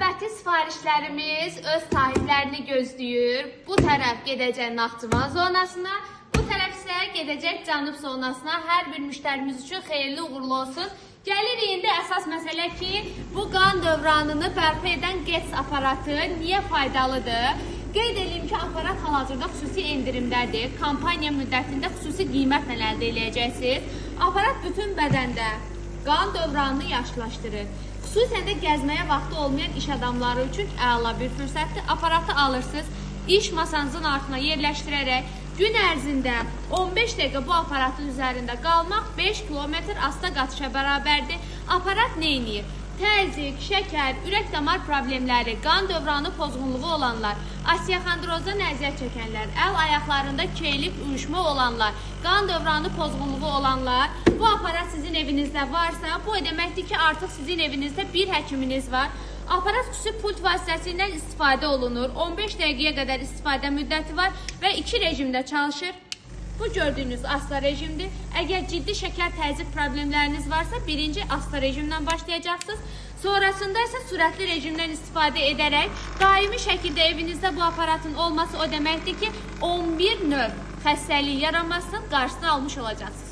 Növbəti sifarişlərimiz öz sahiblərini gözləyir. Bu tərəf gedəcək Naxçıvan zonasına, bu tərəf isə gedəcək Cənub zonasına. Hər bir müştərimiz üçün xeyirli uğurlu olsun. Gəlir indi əsas məsələ ki, bu qan dövranını bərpa edən GETS aparatı niyə faydalıdır? Qeyd edeyim ki, aparat hal-hazırda xüsusi endirimdədir. Kampaniya müddətində xüsusi qiymətlə əldə edəcəksiniz. Aparat bütün bədəndə qan dövranını yaşlaşdırır. Xüsusən də gəzməyə vaxtı olmayan iş adamları üçün əla bir fürsətdir. Aparatı alırsınız, iş masanızın altına yerləşdirərək gün ərzində 15 dəqiqə bu aparatın üzərində qalmaq 5 kilometr asta qatışa bərabərdir. Aparat nə edir? Təzyiq, şəkər, ürək-damar problemləri, qan dövranı pozğunluğu olanlar, osteoxondrozdan əziyyət çəkənlər, əl-ayaqlarında keylik, uyuşma olanlar, qan dövranı pozğunluğu olanlar, bu aparat sizin evinizdə varsa, bu deməkdir ki, artıq sizin evinizdə bir həkiminiz var. Aparat xüsusi pult vasitəsilə istifadə olunur. 15 dəqiqəyə qədər istifadə müddəti var və 2 rejimdə çalışır. Bu gördüyünüz asta rejimdir. Əgər ciddi şəkər təzyiq problemləriniz varsa, birinci asta rejimdən başlayacaqsınız. Sonrasında isə sürətli rejimdən istifadə edərək daimi şəkildə evinizdə bu aparatın olması o deməkdir ki, 11 növ xəstəlik yaranmasının qarşısını almış olacaqsınız.